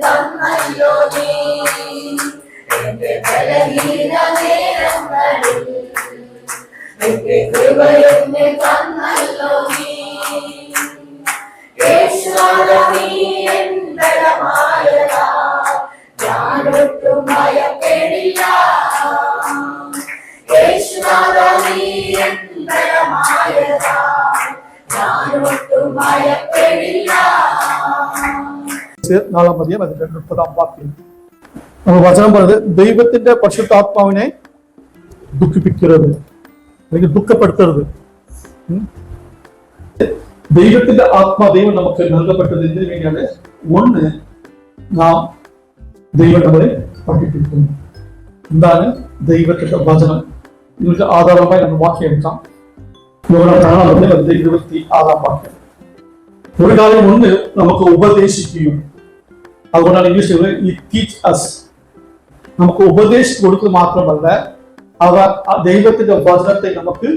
തന്നല്ലോ നീ എന്റെ ബലഹീന നേരങ്ങളിൽ എന്റെ കൃപയെന്നെ തന്നല്ലോ നീ യേശുവേ നീ എൻ ബലമായതാ ഞാനൊട്ടും ഭയപ്പെടില്ല യേശുവേ നീ എൻ ബലമായതാ ഞാനൊട്ടും ഭയപ്പെടില്ല. 4-ാം അധ്യായം അതിന്റെ 30-ാം വാക്യം നമ്മൾ വചനം പറയുന്നത് ദൈവത്തിന്റെ പരിശുദ്ധാത്മാവിനെ ദുഃഖിപ്പിക്കരുത് അല്ലെങ്കിൽ ദുഃഖപ്പെടുത്തരുത്. ദൈവത്തിന്റെ ദൈവം നമുക്ക് നൽകപ്പെട്ടത് എന്തിനു വേണ്ടിയാണ്? ഒന്ന്, നാം ദൈവം നമ്മളെ പഠിപ്പിക്കുന്നു. എന്താണ് ദൈവത്തിന്റെ വചനം? ഇതിന്റെ ആധാരമായി നമ്മൾ വാക്യം എടുക്കാം. 26-ാം വാക്യം. ഒരു കാര്യം ഒന്ന് നമുക്ക് ഉപദേശിക്കുകയും, അതുകൊണ്ടാണ് ഇംഗ്ലീഷിൽ ഈ ടീച്ച് അസ്, നമുക്ക് ഉപദേശിച്ചു കൊടുക്കുക മാത്രമല്ല അവർ ദൈവത്തിന്റെ വചനത്തെ നമുക്ക്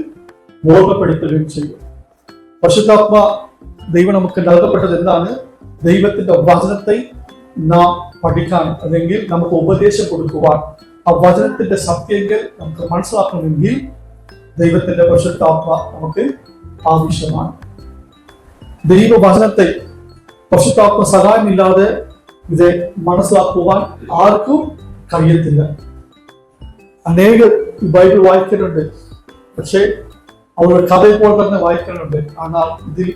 ഓർമ്മപ്പെടുത്തുകയും ചെയ്യും. പരിശുദ്ധാത്മ ദൈവം നമുക്ക് നൽകപ്പെട്ടത് എന്താണ്? ദൈവത്തിന്റെ വചനത്തെ നാം പഠിക്കാൻ അല്ലെങ്കിൽ നമുക്ക് ഉപദേശം കൊടുക്കുവാൻ, ആ വചനത്തിന്റെ സത്യങ്ങൾ നമുക്ക് മനസ്സിലാക്കണമെങ്കിൽ ദൈവത്തിന്റെ പരിശുദ്ധാത്മ നമുക്ക് ആവശ്യമാണ്. ദൈവവചനത്തെ പരിശുദ്ധാത്മ സഹായമില്ലാതെ ഇത് മനസ്സിലാക്കുവാൻ ആർക്കും കഴിയത്തില്ല. അനേകം ബൈബിൾ വായിക്കുന്നുണ്ട്, പക്ഷെ അവരുടെ കഥയെ പോലെ തന്നെ വായിക്കുന്നുണ്ട്. എന്നാൽ ഇതിൽ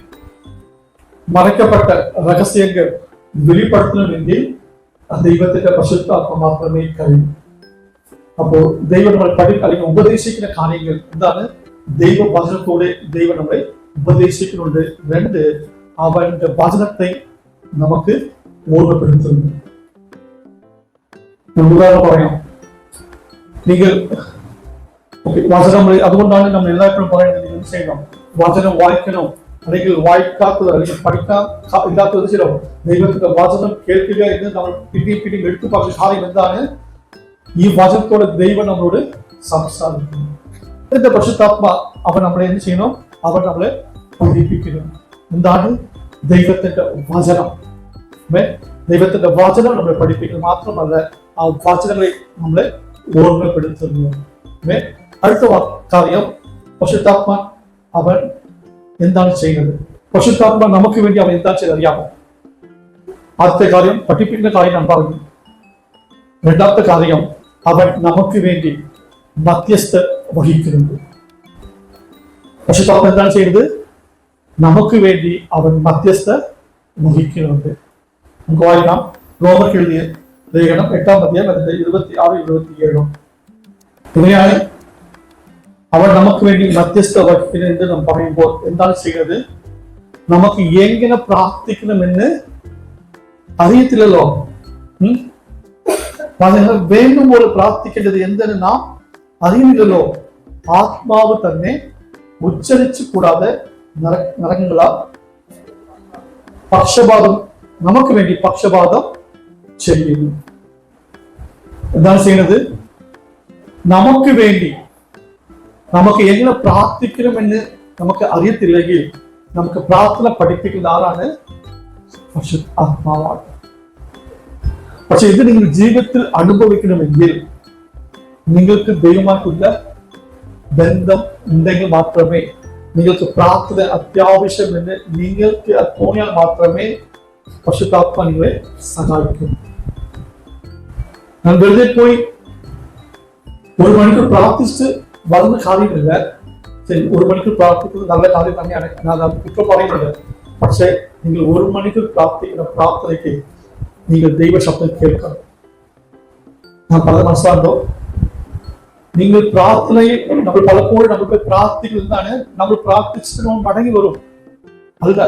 മറയ്ക്കപ്പെട്ട രഹസ്യങ്ങൾ വെളിപ്പെടുത്തണമെങ്കിൽ ദൈവത്തിന്റെ പരിശുദ്ധാത്മ മാത്രമേ കഴിയൂ. അപ്പോൾ ദൈവം നമ്മൾ അല്ലെങ്കിൽ ഉപദേശിക്കുന്ന കാര്യങ്ങൾ എന്താണ്? ദൈവവചനത്തോടെ ദൈവം നമ്മളെ ഉപദേശിക്കുന്നുണ്ട്. 2, അവന്റെ വചനത്തെ നമുക്ക് ഓർമ്മപ്പെടുത്തുന്നു. ഉദാഹരണം പറയാം. നിങ്ങൾ വചനം, അതുകൊണ്ടാണ് നമ്മൾ എല്ലായ്പ്പോഴും പറയുന്നത് നിങ്ങൾ ചെയ്യണം, വചനം വായിക്കണം. അല്ലെങ്കിൽ വായിക്കാത്തത് അല്ലെങ്കിൽ പഠിക്കാൻ ഇല്ലാത്തത് ചെയ്യണം. ദൈവത്തിന്റെ വചനം കേൾക്കുക എന്ന് നമ്മൾ പിന്നെയും എടുത്തു പറഞ്ഞ കാര്യം എന്താണ്? ഈ വചനത്തോടെ ദൈവം നമ്മളോട് സംസാരിക്കുന്നു. ഇതിന്റെ പരിശുദ്ധാത്മ അവൻ നമ്മളെ എന്ത് ചെയ്യണം? അവൻ നമ്മളെ പഠിപ്പിക്കുന്നു. എന്താണ്? ദൈവത്തിന്റെ വചനം. ദൈവത്തിന്റെ വചനം നമ്മളെ പഠിപ്പിക്കുന്നത് മാത്രമല്ല, ആ വചനങ്ങളെ നമ്മളെ ഓർമ്മപ്പെടുത്തുന്നു. അടുത്ത കാര്യം, പരിശുദ്ധാത്മ അവൻ എന്താണ് ചെയ്യുന്നത്? പരിശുദ്ധാത്മ നമുക്ക് വേണ്ടി അവൻ എന്താ ചെയ്ത് അറിയാമോ? ആദ്യത്തെ കാര്യം പഠിപ്പിക്കുന്ന കാര്യം ഞാൻ പറഞ്ഞു. 2ാമത്തെ കാര്യം, അവൻ നമുക്ക് വേണ്ടി മധ്യസ്ഥ വഹിക്കുന്നുണ്ട്. പരിശുദ്ധാത്മ എന്താണ് ചെയ്യുന്നത്? നമുക്ക് വേണ്ടി അവൻ മധ്യസ്ഥ വഹിക്കുന്നുണ്ട്. നമുക്ക് വായിക്കാം. റോമർക്ക് എഴുതിയ ലേഖനം 8-ാം അധ്യായം അതിന്റെ 26-27. ഇങ്ങനെയാണ് അവൻ നമുക്ക് വേണ്ടി മധ്യസ്ഥ വഹിക്കുന്നത് എന്ന് നാം പറയുമ്പോൾ എന്താണ് ചെയ്യുന്നത്? നമുക്ക് എങ്ങനെ പ്രാർത്ഥിക്കണമെന്ന് അറിയത്തില്ലല്ലോ. വേണ്ടും പോലെ പ്രാർത്ഥിക്കേണ്ടത് എന്തെന്ന് നാം അറിയുന്നില്ലല്ലോ. ആത്മാവ് തന്നെ ഉച്ചരിച്ചു കൂടാതെ നരകങ്ങള പക്ഷപാതം നമുക്ക് വേണ്ടി പക്ഷപാതം ചെയ്യുന്നു. എന്താണ് ചെയ്യുന്നത്? നമുക്ക് വേണ്ടി നമുക്ക് എങ്ങനെ പ്രാർത്ഥിക്കണമെന്ന് നമുക്ക് അറിയത്തില്ലെങ്കിൽ നമുക്ക് പ്രാർത്ഥന പഠിപ്പിക്കുന്ന ആരാണ്? ആത്മാവാണ്. പക്ഷെ ഇത് നിങ്ങൾ ജീവിതത്തിൽ അനുഭവിക്കണമെങ്കിൽ നിങ്ങൾക്ക് ദൈവമായിട്ടുള്ള ബന്ധം ഉണ്ടെങ്കിൽ മാത്രമേ, നിങ്ങൾക്ക് പ്രാർത്ഥന അത്യാവശ്യമെന്ന് നിങ്ങൾക്ക് തോന്നിയാൽ മാത്രമേ പരിശുദ്ധാത്മ നിങ്ങളെ സഹായിക്കും. ഞാൻ വെറുതെ പോയി 1 മണിക്കൂർ പ്രാർത്ഥിച്ച് വരുന്ന കാര്യമില്ല. 1 മണിക്കൂർ പ്രാർത്ഥിക്കുന്നത് നല്ല കാര്യം തന്നെയാണ്, ഞാൻ കുറ്റം പറയുന്നത്. പക്ഷെ നിങ്ങൾ 1 മണിക്കൂർ പ്രാർത്ഥിക്കുന്ന പ്രാർത്ഥനയ്ക്ക് നിങ്ങൾ ദൈവശബ്ദം കേൾക്കണം. ഞാൻ പറഞ്ഞത് മനസ്സിലാണ്ടോ? നിങ്ങൾ പ്രാർത്ഥനയിൽ നമ്മൾ പലപ്പോഴും നമുക്ക് പ്രാർത്ഥിക്കുന്നതാണ്, നമ്മൾ പ്രാർത്ഥിച്ചിട്ട് നമ്മൾ മടങ്ങി വരും. അല്ല,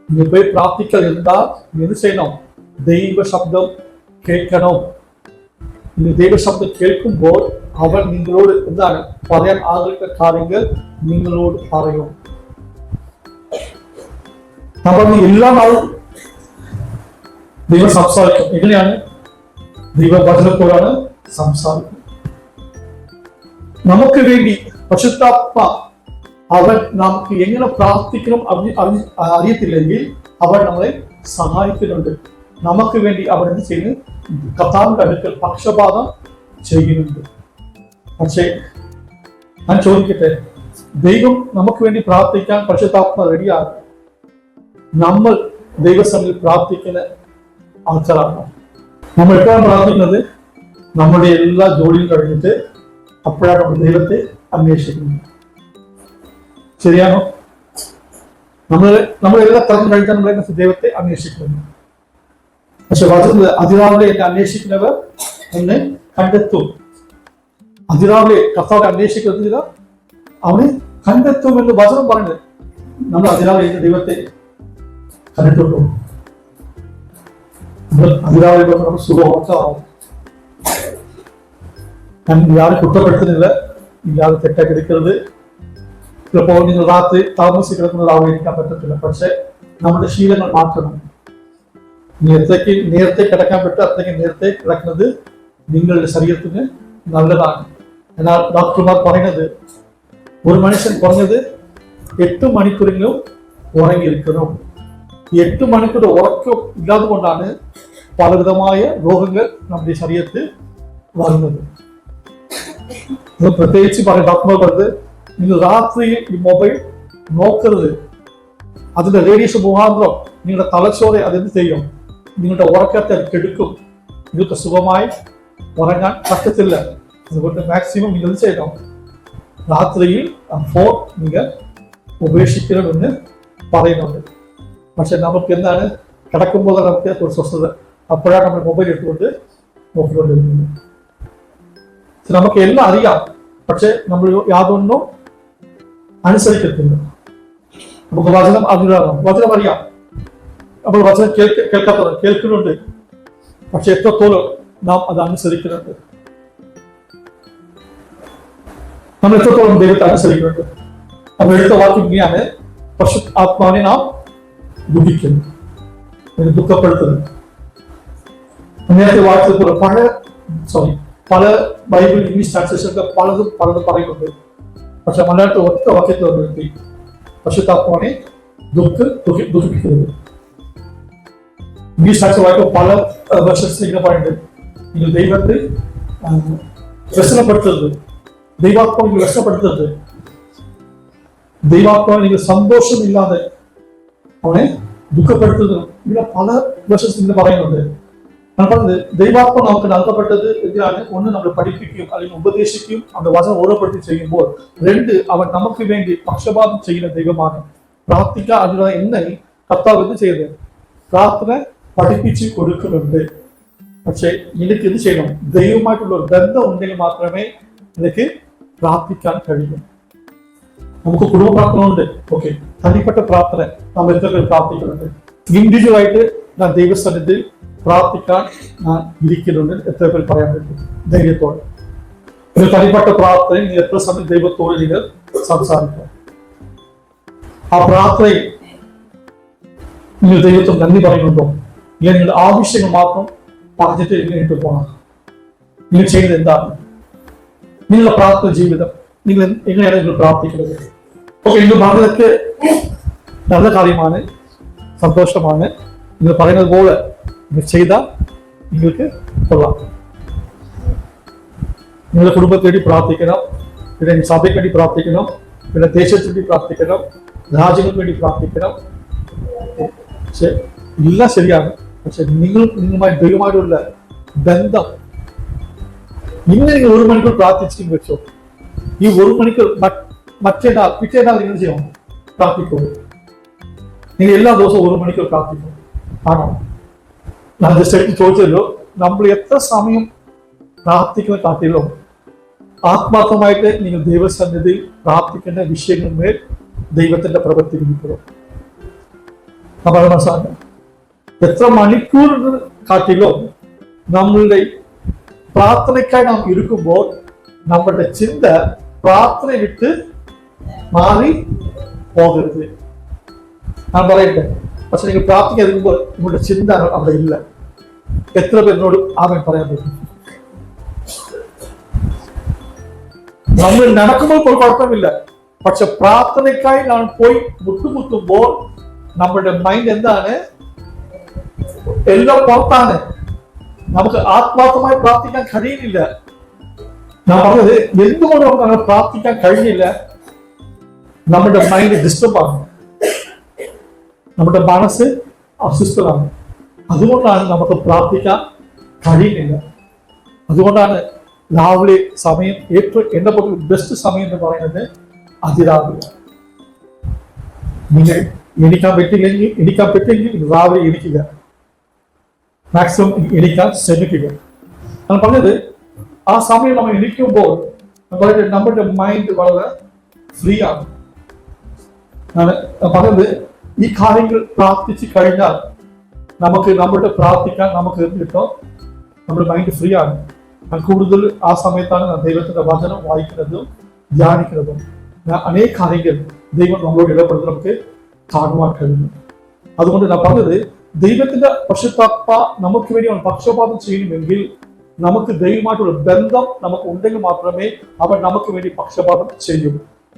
നിങ്ങൾ പോയി പ്രാർത്ഥിക്കുക. എന്താ എന്ത് ചെയ്യണം? ദൈവശബ്ദം കേൾക്കണം. ദൈവശബ്ദം കേൾക്കുമ്പോൾ അവൻ നിങ്ങളോട് എന്താണ് പറയാൻ ആഗ്രഹിക്കുന്ന കാര്യങ്ങൾ നിങ്ങളോട് പറയും. നമ്മൾ എല്ലാ നാളും ദൈവം സംസാരിക്കും. എങ്ങനെയാണ്? ദൈവവചനത്തോടാണ് സംസാരിക്കുന്നത്. നമുക്ക് വേണ്ടി പരിശുദ്ധാത്മ അവൻ നമുക്ക് എങ്ങനെ പ്രാർത്ഥിക്കണം അറിയത്തില്ലെങ്കിൽ അവൻ നമ്മളെ സഹായിക്കുന്നുണ്ട്. നമുക്ക് വേണ്ടി അവർ എന്ത് ചെയ്യുന്നു? കർത്താവിന്റെ അടുക്കൽ പക്ഷപാതം ചെയ്യുന്നുണ്ട്. പക്ഷേ ഞാൻ ചോദിക്കട്ടെ, ദൈവം നമുക്ക് വേണ്ടി പ്രാർത്ഥിക്കാൻ പരിശുദ്ധാത്മ റെഡിയാണ്. നമ്മൾ ദൈവസന്നിധിയിൽ പ്രാർത്ഥിക്കുന്ന ആൾക്കാരാണ്. നമ്മൾ എപ്പോഴാണ് പ്രാർത്ഥിക്കുന്നത്? നമ്മുടെ എല്ലാ ജോലിയും കഴിഞ്ഞിട്ട് അപ്പോഴാണ് നമ്മൾ ദൈവത്തെ അന്വേഷിക്കുന്നത്. ശരിയാണോ? നമ്മളെല്ലാ തരം കഴിക്കാൻ നമ്മൾ ദൈവത്തെ അന്വേഷിക്കുന്നു. പക്ഷെ വചനത്തിൽ അതിരാവിലെ എന്നെ അന്വേഷിക്കുന്നവർ എന്നെ കണ്ടെത്തും. അതിരാവിലെ കർത്താവ് അന്വേഷിക്കുന്നില്ല, അവനെ കണ്ടെത്തും എന്ന് വചനം പറഞ്ഞത്. നമ്മൾ അതിരാവിലെ ദൈവത്തെ കണ്ടിട്ടുള്ളൂ. അതിരാവിലെ നമ്മൾ സുഖമാവും. ഞാൻ ഇയാളെ കുറ്റപ്പെടുത്തുന്നില്ല, ഇയാളെ തെറ്റാക്കി എടുക്കരുത്. ചിലപ്പോൾ നിങ്ങൾ രാത്രി താമസിച്ച് കിടക്കുന്നത് ആഗ്രഹിക്കാൻ പറ്റത്തില്ല. പക്ഷെ നമ്മുടെ ശീലങ്ങൾ മാറ്റണം. നേരത്തെ കിടക്കാൻ പറ്റും, അത്രയ്ക്ക് നേരത്തെ കിടക്കുന്നത് നിങ്ങളുടെ ശരീരത്തിന് നല്ലതാണ്. എന്നാൽ ഡോക്ടർമാർ പറയുന്നത് ഒരു മനുഷ്യൻ കുറഞ്ഞത് 8 മണിക്കൂറെങ്കിലും ഉറങ്ങിയിരിക്കണം. 8 മണിക്കൂർ ഉറക്കം ഇല്ലാതെ കൊണ്ടാണ് പലവിധമായ രോഗങ്ങൾ നമ്മുടെ ശരീരത്തിൽ വരുന്നത്. പ്രത്യേകിച്ച് ഡോക്ടർമാർ പറഞ്ഞത്, നിങ്ങൾ രാത്രിയിൽ ഈ മൊബൈൽ നോക്കരുത്. അതിന്റെ റേഡിയേഷൻ മുഖാന്തരം നിങ്ങളുടെ തലച്ചോറെ അതെന്ത് ചെയ്യും? നിങ്ങളുടെ ഉറക്കത്തെ കെടുക്കും. നിങ്ങൾക്ക് സുഖമായി ഉറങ്ങാൻ പറ്റത്തില്ല. അതുകൊണ്ട് മാക്സിമം നിങ്ങൾ ചെയ്യണം, രാത്രിയിൽ ഫോൺ നിങ്ങൾ ഉപേക്ഷിക്കണമെന്ന് പറയുന്നുണ്ട്. പക്ഷെ നമുക്ക് എന്താണ്, കിടക്കുമ്പോൾ നമുക്ക് ഒരു സ്വസ്ഥത, അപ്പോഴാണ് നമ്മൾ മൊബൈൽ എടുത്തുകൊണ്ട് നോക്കിക്കൊണ്ടിരുന്നത്. നമുക്ക് എല്ലാം അറിയാം, പക്ഷെ നമ്മൾ യാതൊന്നും അനുസരിക്കത്തില്ല. നമുക്ക് വചനം വചനം അറിയാം, നമ്മൾ വചനം കേൾക്കുന്നുണ്ട്, പക്ഷെ എത്രത്തോളം നാം അത് അനുസരിക്കുന്നുണ്ട്, നമ്മൾ എത്രത്തോളം ദൈവത്തെ അനുസരിക്കുന്നുണ്ട്. നമ്മൾ എടുത്ത വാക്യം ഇങ്ങനെയാണ്, ആത്മാവിനെ നാം ദുഃഖിക്കുന്നു, ദുഃഖപ്പെടുത്തുന്നു. നേരത്തെ വാക്യത്തിൽ പല ബൈബിൾ ഇംഗ്ലീഷ് ട്രാൻസ്ലേഷനൊക്കെ പലതും പറയുന്നുണ്ട്. പക്ഷെ മലയാളത്തിൽ ഒറ്റ വാക്യത്തിൽ നിർത്തി, പരിശുദ്ധാത്മാവിനെ ദുഃഖിപ്പിക്കുന്നത്. ഇംഗ്ലീഷ് ട്രാൻസ്ലേഷൻ വായിക്കുമ്പോൾ പല വേർഷൻസ് ഇങ്ങനെ പറയുന്നുണ്ട്, നിങ്ങൾ ദൈവത്തെ വ്യസനപ്പെടുത്തരുത്, ദൈവാത്മാവ് നിങ്ങൾ വ്യസനപ്പെടുത്തരുത്, ദൈവാത്മാവ് നിങ്ങൾ സന്തോഷമില്ലാതെ അവനെ ദുഃഖപ്പെടുത്തുന്നത്. ഇങ്ങനെ പല വേർഷൻസ് ഇങ്ങനെ പറയുന്നുണ്ട്. പറഞ്ഞത് ദൈവാത്മാവ് നമുക്ക് നൽകപ്പെട്ടത് എന്തിനാണ്? ഒന്ന്, നമ്മൾ പഠിപ്പിക്കുകയും അല്ലെങ്കിൽ ഉപദേശിക്കുകയും അവന്റെ വചനം ഓർമ്മപ്പെടുത്തി ചെയ്യുമ്പോൾ. 2, അവൻ നമുക്ക് വേണ്ടി പക്ഷപാതം ചെയ്യുന്ന ദൈവമാണ്. പ്രാർത്ഥിക്കുക അതിനുള്ള എന്നെ കർത്താവ് എന്ത് ചെയ്യുന്നത്? പ്രാർത്ഥന പഠിപ്പിച്ച് കൊടുക്കുന്നുണ്ട്. പക്ഷെ എനിക്ക് ഇത് ചെയ്യണം, ദൈവമായിട്ടുള്ള ഒരു ബന്ധം ഉണ്ടെങ്കിൽ മാത്രമേ എനിക്ക് പ്രാർത്ഥിക്കാൻ കഴിയൂ. നമുക്ക് കുടുംബ പ്രാർത്ഥന ഉണ്ട്, ഓക്കെ. തനിപ്പെട്ട പ്രാർത്ഥന നാം എത്ര പേർ പ്രാർത്ഥിക്കുന്നുണ്ട്? ഇൻഡിവിജ്വൽ ആയിട്ട് ഞാൻ ദൈവസന്നിധിയിൽ പ്രാർത്ഥിക്കാൻ ഞാൻ ഇരിക്കുന്നുണ്ട്. എത്ര പേർ പറയാൻ പറ്റും ധൈര്യത്തോടെ? ഒരു തനിപ്പെട്ട പ്രാർത്ഥനയിൽ നിങ്ങൾ എത്ര സമയം ദൈവത്തോട് നിങ്ങൾ സംസാരിക്കുക? ആ പ്രാർത്ഥനയിൽ നിങ്ങൾ ദൈവത്തോട് നന്ദി പറയുന്നുണ്ടോ? നിങ്ങൾ നിങ്ങളുടെ ആവശ്യങ്ങൾ മാത്രം പറഞ്ഞിട്ട് എങ്ങനെയിട്ട് പോകണം? നിങ്ങൾ ചെയ്യുന്നത് എന്താണ്? നിങ്ങളുടെ പ്രാർത്ഥന ജീവിതം നിങ്ങൾ എങ്ങനെയാണ് നിങ്ങൾ പ്രാർത്ഥിക്കുന്നത്? ഓക്കെ, നിങ്ങൾ പറഞ്ഞതൊക്കെ നല്ല കാര്യമാണ്, സന്തോഷമാണ്. നിങ്ങൾ പറയുന്നത് പോലെ നിങ്ങൾ ചെയ്താൽ നിങ്ങൾക്ക് കൊള്ളാം. നിങ്ങളുടെ കുടുംബത്തിന് വേണ്ടി പ്രാർത്ഥിക്കണം, പിന്നെ സഭയ്ക്ക് വേണ്ടി പ്രാർത്ഥിക്കണം, പിന്നെ ദേശത്തിന് വേണ്ടി പ്രാർത്ഥിക്കണം, രാജ്യങ്ങൾക്ക് വേണ്ടി പ്രാർത്ഥിക്കണം. പക്ഷെ എല്ലാം ശരിയാണ്. പക്ഷെ നിങ്ങളുമായി ദൈവമായിട്ടുള്ള ബന്ധം, ഇന്ന് നിങ്ങൾ 1 മണിക്കൂർ പ്രാർത്ഥിച്ചെന്ന് വെച്ചോ, ഈ 1 മണിക്കൂർ പിറ്റേനാൾ നിങ്ങൾ ചെയ്യണം, പ്രാർത്ഥിക്കും. നിങ്ങൾ എല്ലാ ദിവസവും 1 മണിക്കൂർ പ്രാർത്ഥിക്കും, ആണോ? ഞാൻ ജസ്റ്റ് ചോദിച്ചല്ലോ, നമ്മൾ എത്ര സമയം പ്രാർത്ഥിക്കുന്ന കാട്ടിലോ ആത്മാർത്ഥമായിട്ട് നിങ്ങൾ ദൈവസന്നിധിയിൽ പ്രാർത്ഥിക്കേണ്ട വിഷയങ്ങളിന്മേൽ ദൈവത്തിന്റെ പ്രവൃത്തി വിളിക്കണം. നമ്മൾ മനസ്സിലാക്കണം, എത്ര മണിക്കൂർ കാട്ടിലോ നമ്മളുടെ പ്രാർത്ഥനയ്ക്കായി നാം ഇരിക്കുമ്പോൾ നമ്മളുടെ ചിന്ത പ്രാർത്ഥന വിട്ട് മാറി പോകരുത്. ഞാൻ പറയട്ടെ, പക്ഷെ നിങ്ങൾ പ്രാർത്ഥിക്കുമ്പോൾ നിങ്ങളുടെ ചിന്ത അവിടെ ഇല്ല. എത്ര പേരിനോട് ആമേൻ പറയാൻ പറ്റും? നമ്മൾ നടക്കുമ്പോൾ കുഴപ്പമില്ല, പക്ഷെ പ്രാർത്ഥനയ്ക്കായി നാം പോയി മുട്ടുമുട്ടുമ്പോൾ നമ്മുടെ മൈൻഡ് എന്താണ്? എല്ലാം പുറത്താണ്. നമുക്ക് ആത്മാർത്ഥമായി പ്രാർത്ഥിക്കാൻ കഴിയുന്നില്ല. ഞാൻ പറഞ്ഞത് എന്തുകൊണ്ട് നമുക്ക് അങ്ങനെ പ്രാർത്ഥിക്കാൻ കഴിഞ്ഞില്ല? നമ്മുടെ മൈൻഡ് ഡിസ്റ്റർബാണ്, നമ്മുടെ മനസ്സ് അസ്വസ്ഥമാണ്. അതുകൊണ്ടാണ് നമുക്ക് പ്രാർത്ഥിക്കാൻ കഴിയുന്നില്ല. അതുകൊണ്ടാണ് രാവിലെ സമയം ഏറ്റവും എന്റെ പോലെ ബെസ്റ്റ് സമയം എന്ന് പറയുന്നത് അതിരാവിലെ. നിങ്ങൾ എണീക്കാൻ പറ്റില്ലെങ്കിൽ രാവിലെ എണീക്കുക, മാക്സിമം എണീക്കാൻ ശ്രമിക്കുക. ഞാൻ പറഞ്ഞത് ആ സമയം നമ്മൾ എണീക്കുമ്പോൾ നമ്മുടെ മൈൻഡ് വളരെ ഫ്രീ ആണ്. ഞാൻ പറഞ്ഞത് ഈ കാര്യങ്ങൾ പ്രാർത്ഥിച്ചു കഴിഞ്ഞാൽ നമുക്ക് നമ്മുടെ പ്രാർത്ഥിക്കാൻ നമുക്ക് കിട്ടും, നമ്മുടെ മൈൻഡ് ഫ്രീ ആണ്. ഞാൻ കൂടുതൽ ആ സമയത്താണ് ഞാൻ ദൈവത്തിന്റെ വചനം വായിക്കുന്നതും ധ്യാനിക്കുന്നതും. ഞാൻ അനേക കാര്യങ്ങൾ ദൈവം നമ്മളോട് ഇടപെടുന്നത് നമുക്ക് കാണുവാൻ കഴിയുന്നു. അതുകൊണ്ട് ഞാൻ പറഞ്ഞത് ദൈവത്തിന്റെ പരിശുദ്ധാത്മ നമുക്ക് വേണ്ടി അവൻ പക്ഷപാതം ചെയ്യണമെങ്കിൽ നമുക്ക് ദൈവമായിട്ടുള്ള ബന്ധം നമുക്ക് ഉണ്ടെങ്കിൽ മാത്രമേ അവൻ നമുക്ക് വേണ്ടി പക്ഷപാതം ചെയ്യൂ.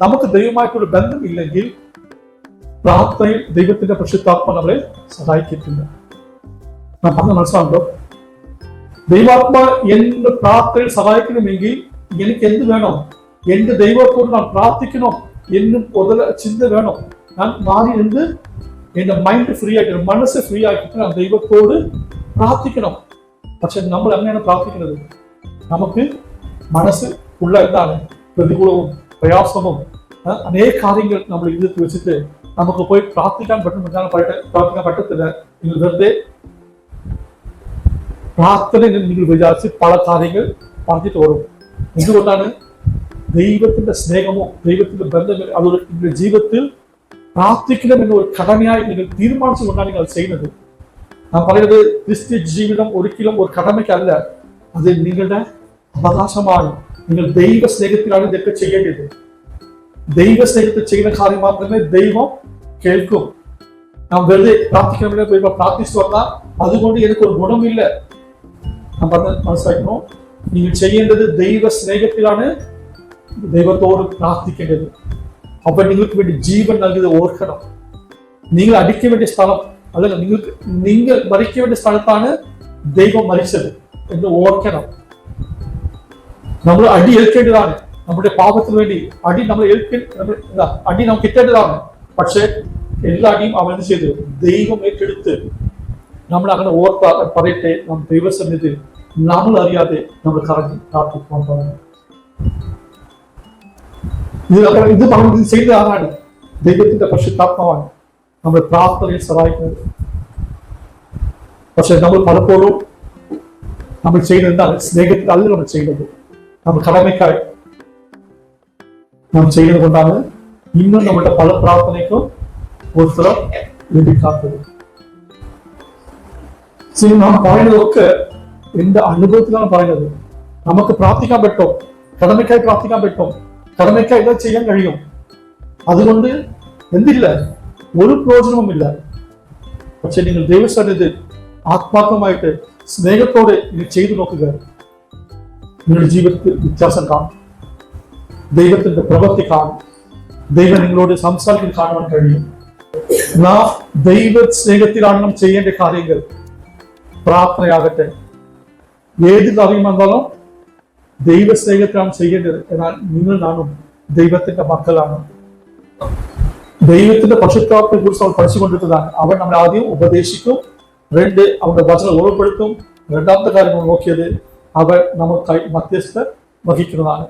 നമുക്ക് ദൈവമായിട്ടുള്ള ബന്ധം ഇല്ലെങ്കിൽ പ്രാർത്ഥനയിൽ ദൈവത്തിന്റെ പരിശുദ്ധാത്മ നമ്മളെ സഹായിക്കത്തില്ല. ഞാൻ പറഞ്ഞ മനസ്സിലാണല്ലോ. ദൈവാത്മ എന്റെ പ്രാർത്ഥനയിൽ സഹായിക്കണമെങ്കിൽ എനിക്ക് എന്ത് വേണം? എന്റെ ദൈവത്തോട് ഞാൻ പ്രാർത്ഥിക്കണോ എന്നും ചിന്ത വേണം. ഞാൻ മാറി നിന്ന് എന്റെ മൈൻഡ് ഫ്രീ ആയിട്ട്, മനസ്സ് ഫ്രീ ആക്കിയിട്ട് ഞാൻ ദൈവത്തോട് പ്രാർത്ഥിക്കണം. പക്ഷെ നമ്മൾ എങ്ങനെയാണ് പ്രാർത്ഥിക്കുന്നത്? നമുക്ക് മനസ്സ് ഉള്ള എന്താണ് പ്രതികൂലവും പ്രയാസവും അനേക കാര്യങ്ങൾ നമ്മൾ ഇതിൽ വെച്ചിട്ട് നമുക്ക് പോയി പ്രാർത്ഥിക്കാൻ പ്രാർത്ഥിക്കാൻ പറ്റത്തില്ല. നിങ്ങൾ വെറുതെ പ്രാർത്ഥന നിങ്ങൾ വിചാരിച്ച് പല കാര്യങ്ങൾ പറഞ്ഞിട്ട് വരും. എന്തുകൊണ്ടാണ്? ദൈവത്തിന്റെ സ്നേഹമോ ദൈവത്തിന്റെ ബന്ധമോ അതൊരു നിങ്ങളുടെ ജീവിതത്തിൽ പ്രാർത്ഥിക്കണമെന്ന ഒരു കടമയായി നിങ്ങൾ തീരുമാനിച്ചുകൊണ്ടാണ് നിങ്ങൾ ചെയ്യുന്നത്. ഞാൻ പറയുന്നത് ക്രിസ്ത്യ ജീവിതം ഒരിക്കലും ഒരു കടമയ്ക്കല്ല, അത് നിങ്ങളുടെ അവകാശമാണ്. നിങ്ങൾ ദൈവ സ്നേഹത്തിലാണ് ഇതൊക്കെ ചെയ്യേണ്ടത്. ദൈവ സ്നേഹത്തിൽ ചെയ്യുന്ന കാര്യം മാത്രമേ ദൈവം കേൾക്കും. നാം വെറുതെ പ്രാർത്ഥിക്കണമെന്ന് പ്രാർത്ഥിച്ചു വന്നാൽ അതുകൊണ്ട് എനിക്കൊരു ഗുണമില്ല. ഞാൻ പറഞ്ഞത് മനസ്സിലാക്കണോ? നിങ്ങൾ ചെയ്യേണ്ടത് ദൈവ സ്നേഹത്തിലാണ് ദൈവത്തോട് പ്രാർത്ഥിക്കേണ്ടത്. അപ്പൊ നിങ്ങൾക്ക് വേണ്ടി ജീവൻ നൽകിയത് ഓർക്കണം. നിങ്ങൾ അടിക്കാൻ വേണ്ടിയ സ്ഥലം അതല്ല, നിങ്ങൾ മരിക്കാൻ വേണ്ടിയ സ്ഥലത്താണ് ദൈവം മരിച്ചത് എന്ന് ഓർക്കണം. നമ്മൾ അടി ഏൽക്കേണ്ടതാണ്. നമ്മുടെ പാപത്തിന് വേണ്ടി അടി നമ്മൾ അടി നമുക്ക് കിട്ടേണ്ടതാണ്. പക്ഷെ എല്ലാ അടിയും അവൻ ചെയ്തു ദൈവം ഏറ്റെടുത്ത് നമ്മൾ അങ്ങനെ പറയട്ടെ, നാം ദൈവസന്നിധിയിൽ നമ്മൾ അറിയാതെ നമ്മൾ കറങ്ങി പ്രാർത്ഥിക്കാൻ പറഞ്ഞു. ഇത് ചെയ്ത ആരാണ്? ദൈവത്തിന്റെ പരിശുദ്ധാത്മാവാണ് നമ്മുടെ പ്രാർത്ഥനയിൽ സഹായിക്കുന്നത്. പക്ഷെ നമ്മൾ പലപ്പോഴും നമ്മൾ ചെയ്യുന്നത് എന്താണ്? സ്നേഹത്തിൽ അല്ല നമ്മൾ ചെയ്യുന്നത്, നമ്മൾ കടമയ്ക്കായി നാം ചെയ്യുന്നത് കൊണ്ടാണ് ഇന്നും നമ്മുടെ പല പ്രാർത്ഥനയ്ക്കും ഉത്തരം ലഭിക്കാത്തത്. നാം പറയുന്നതൊക്കെ എന്റെ അനുഭവത്തിലാണ് പറയുന്നത്. നമുക്ക് പ്രാർത്ഥിക്കാൻ പറ്റും, കടമയ്ക്കായി പ്രാർത്ഥിക്കാൻ പറ്റും, കടമയ്ക്കായി ഇത് ചെയ്യാൻ കഴിയും. അതുകൊണ്ട് എന്തില്ല, ഒരു പ്രയോജനവുമില്ല. പക്ഷെ നിങ്ങൾ ദൈവസന്നിധിയിൽ ആത്മാർത്ഥമായിട്ട് സ്നേഹത്തോടെ ഇത് ചെയ്തു നോക്കുക, നിങ്ങളുടെ ജീവിതത്തിൽ വ്യത്യാസം കാണും. ദൈവത്തിന്റെ പ്രവൃത്തി കാണും. ദൈവം നിങ്ങളോട് സംസാരിക്കാൻ കാണുവാൻ കഴിയും. നാം ദൈവ സ്നേഹത്തിലാണ് നാം ചെയ്യേണ്ട കാര്യങ്ങൾ. പ്രാർത്ഥനയാകട്ടെ, ഏത് കാര്യം വന്നാലും ദൈവ സ്നേഹത്തിലാണ് ചെയ്യേണ്ടത്. എന്നാൽ നിങ്ങൾ നാനും ദൈവത്തിന്റെ മക്കളാണ്. ദൈവത്തിന്റെ പരിശുദ്ധാത്മയെ കുറിച്ച് അവൻ പഠിച്ചുകൊണ്ടിരുന്നതാണ്. അവൻ നമ്മളെ ആദ്യം ഉപദേശിക്കും, അവന്റെ വചനം ഓർമ്മപ്പെടുത്തും. രണ്ടാമത്തെ കാര്യം നോക്കിയത് അവൻ നമുക്കായി മധ്യസ്ഥ വഹിക്കുന്നതാണ്.